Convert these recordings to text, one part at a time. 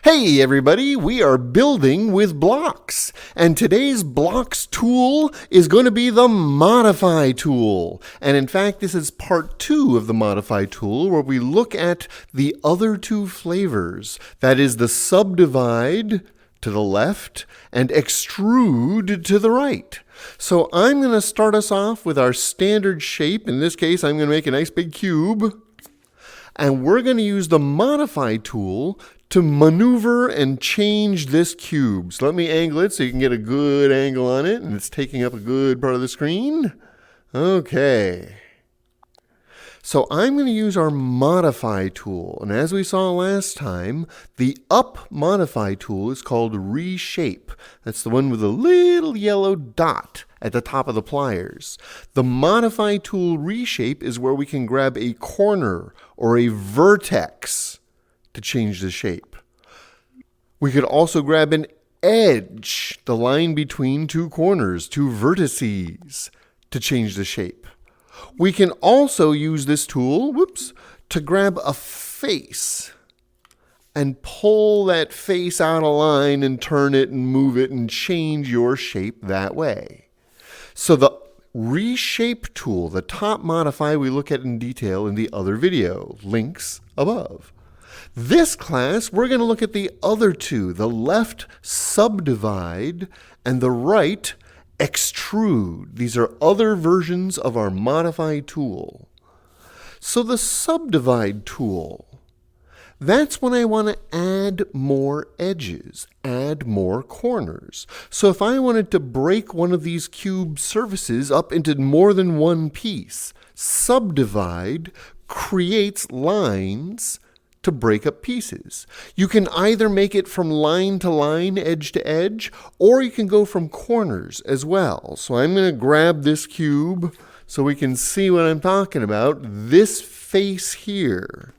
Hey everybody, we are building with blocks, and today's blocks tool is going to be the Modify tool. And in fact, this is part 2 of the Modify tool, where we look at the other two flavors. That is the Subdivide to the left and Extrude to the right. So I'm going to start us off with our standard shape. In this case, I'm going to make a nice big cube. And we're going to use the Modify tool to maneuver and change this cube. So let me angle it so you can get a good angle on it, and it's taking up a good part of the screen. Okay. So I'm going to use our Modify tool. And as we saw last time, the Up Modify tool is called Reshape. That's the one with a little yellow dot at the top of the pliers. The Modify tool Reshape is where we can grab a corner or a vertex to change the shape. We could also grab an edge, the line between two corners, two vertices, to change the shape. We can also use this tool, to grab a face and pull that face out of line and turn it and move it and change your shape that way. So the Reshape tool, the top modify, we look at in detail in the other video, links above. This class, we're going to look at the other two, the left Subdivide and the right Extrude. These are other versions of our Modify tool. So the Subdivide tool, that's when I want to add more edges, add more corners. So if I wanted to break one of these cube surfaces up into more than one piece, Subdivide creates lines to break up pieces. You can either make it from line to line, edge to edge, or you can go from corners as well. So I'm going to grab this cube so we can see what I'm talking about. This face here.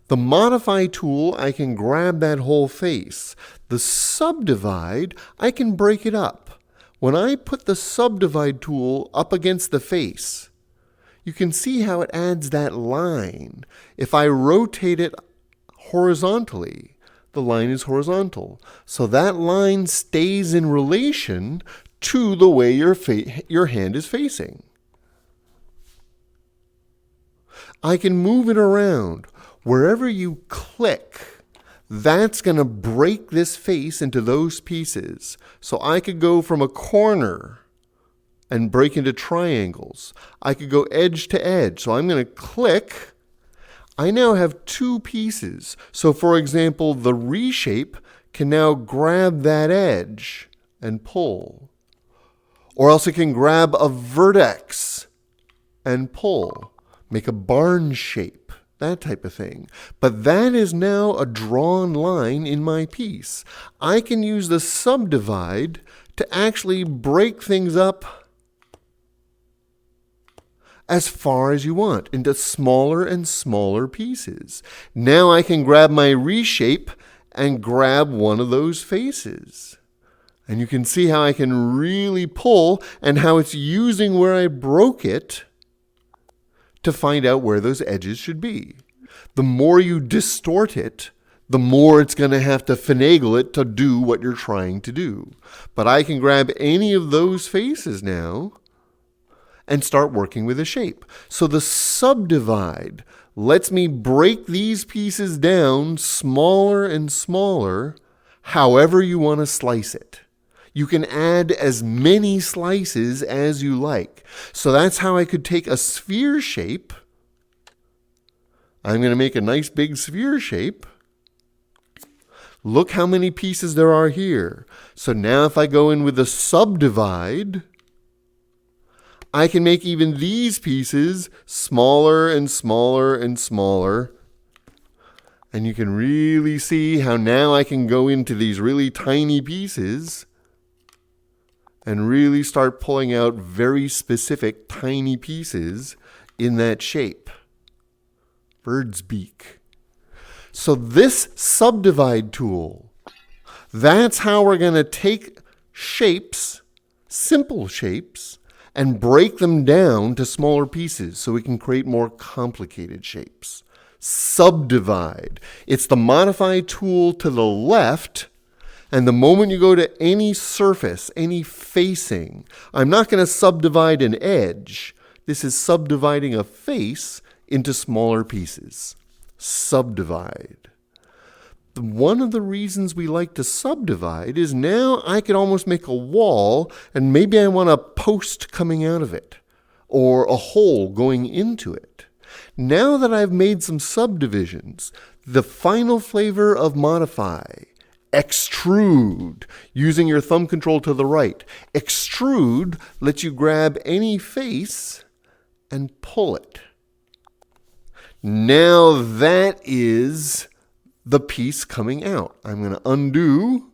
The Modify tool, I can grab that whole face. The Subdivide, I can break it up. When I put the Subdivide tool up against the face, you can see how it adds that line. If I rotate it horizontally, the line is horizontal. So that line stays in relation to the way your hand is facing. I can move it around. Wherever you click, that's going to break this face into those pieces. So I could go from a corner and break into triangles. I could go edge to edge. So I'm going to click. I now have two pieces. So for example, the Reshape can now grab that edge and pull. Or else it can grab a vertex and pull. Make a barn shape, that type of thing. But that is now a drawn line in my piece. I can use the Subdivide to actually break things up as far as you want, into smaller and smaller pieces. Now I can grab my Reshape and grab one of those faces. And you can see how I can really pull and how it's using where I broke it to find out where those edges should be. The more you distort it, the more it's going to have to finagle it to do what you're trying to do. But I can grab any of those faces now and start working with a shape. So the Subdivide lets me break these pieces down smaller and smaller, however you want to slice it. You can add as many slices as you like. So that's how I could take a sphere shape. I'm going to make a nice big sphere shape. Look how many pieces there are here. So now if I go in with the Subdivide, I can make even these pieces smaller and smaller and smaller. And you can really see how now I can go into these really tiny pieces and really start pulling out very specific tiny pieces in that shape. Bird's beak. So this Subdivide tool, that's how we're going to take shapes, simple shapes, and break them down to smaller pieces so we can create more complicated shapes. Subdivide. It's the Modify tool to the left, and the moment you go to any surface, any facing, I'm not going to subdivide an edge. This is subdividing a face into smaller pieces. Subdivide. One of the reasons we like to subdivide is now I could almost make a wall, and maybe I want a post coming out of it, or a hole going into it. Now that I've made some subdivisions, the final flavor of Modify, Extrude, using your thumb control to the right. Extrude lets you grab any face and pull it. Now that is the piece coming out. I'm going to undo,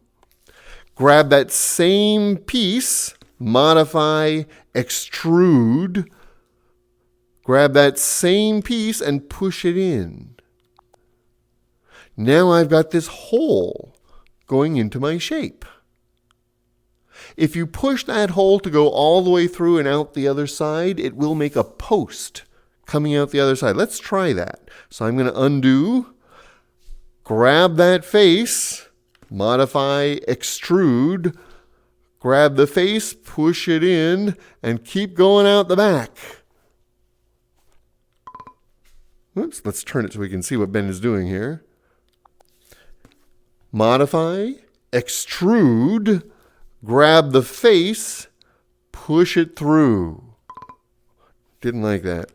grab that same piece, Modify, Extrude, grab that same piece and push it in. Now I've got this hole going into my shape. If you push that hole to go all the way through and out the other side, it will make a post coming out the other side. Let's try that. So I'm going to undo, grab that face, Modify, Extrude, grab the face, push it in, and keep going out the back. Oops, let's turn it so we can see what Ben is doing here. Modify, Extrude, grab the face, push it through. Didn't like that.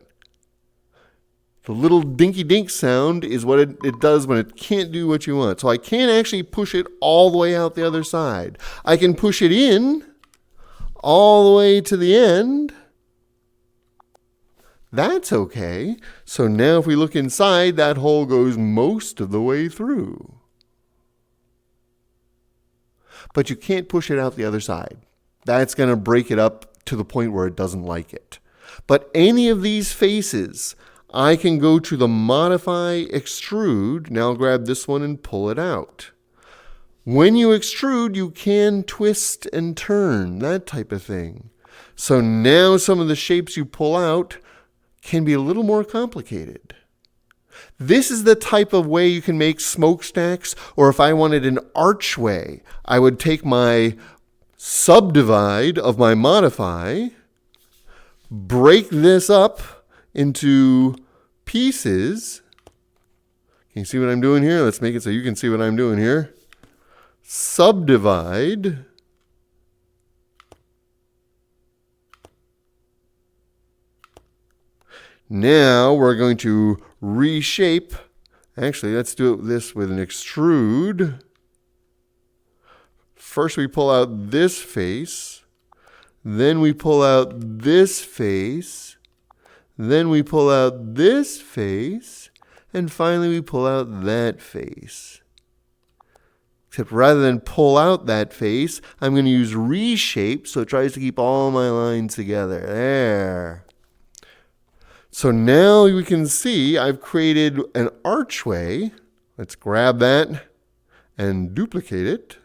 The little dinky dink sound is what it does when it can't do what you want. So I can't actually push it all the way out the other side. I can push it in all the way to the end. That's okay. So now if we look inside, that hole goes most of the way through. But you can't push it out the other side. That's going to break it up to the point where it doesn't like it. But any of these faces, I can go to the Modify, Extrude. Now I'll grab this one and pull it out. When you extrude, you can twist and turn, that type of thing. So now some of the shapes you pull out can be a little more complicated. This is the type of way you can make smokestacks, or if I wanted an archway, I would take my subdivide of my Modify, break this up into pieces. Can you see what I'm doing here? Let's make it so you can see what I'm doing here. Subdivide. Now we're going to reshape. Actually, let's do this with an extrude. First we pull out this face. Then we pull out this face. Then we pull out this face. And finally we pull out that face. Except rather than pull out that face, I'm going to use reshape so it tries to keep all my lines together. There. So now we can see I've created an archway. Let's grab that and duplicate it.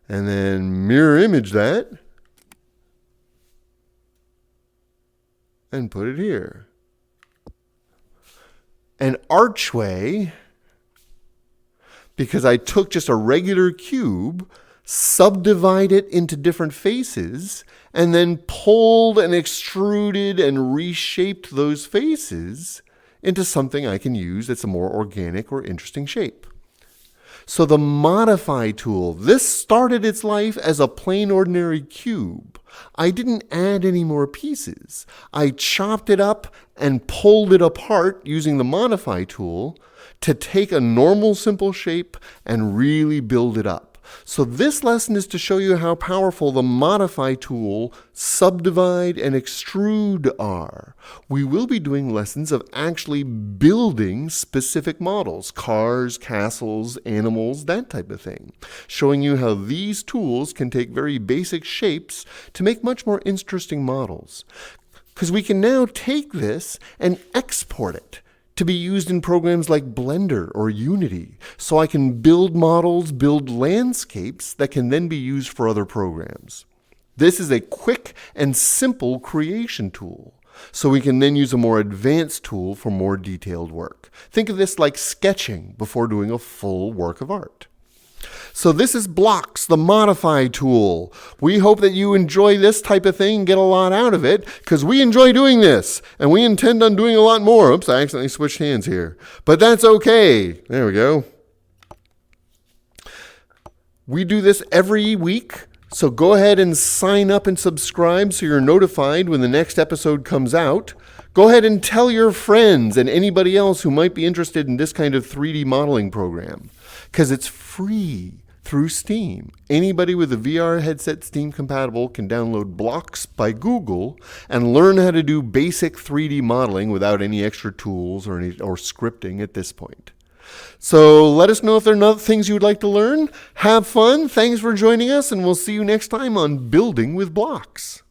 And then mirror image that. And put it here. An archway, because I took just a regular cube, subdivide it into different faces, and then pulled and extruded and reshaped those faces into something I can use that's a more organic or interesting shape. So the Modify tool, this started its life as a plain ordinary cube. I didn't add any more pieces. I chopped it up and pulled it apart using the Modify tool to take a normal simple shape and really build it up. So this lesson is to show you how powerful the Modify tool, Subdivide and Extrude are. We will be doing lessons of actually building specific models, cars, castles, animals, that type of thing, showing you how these tools can take very basic shapes to make much more interesting models. Because we can now take this and export it to be used in programs like Blender or Unity, so I can build models, build landscapes that can then be used for other programs. This is a quick and simple creation tool. so we can then use a more advanced tool for more detailed work. Think of this like sketching before doing a full work of art. So this is Blocks, the Modify tool. We hope that you enjoy this type of thing and get a lot out of it, because we enjoy doing this, and we intend on doing a lot more. Oops, I accidentally switched hands here. But that's okay. There we go. We do this every week, so go ahead and sign up and subscribe so you're notified when the next episode comes out. Go ahead and tell your friends and anybody else who might be interested in this kind of 3D modeling program, because it's free through Steam. Anybody with a VR headset Steam compatible can download Blocks by Google and learn how to do basic 3D modeling without any extra tools or scripting at this point. So let us know if there are other things you would like to learn. Have fun. Thanks for joining us, and we'll see you next time on Building with Blocks.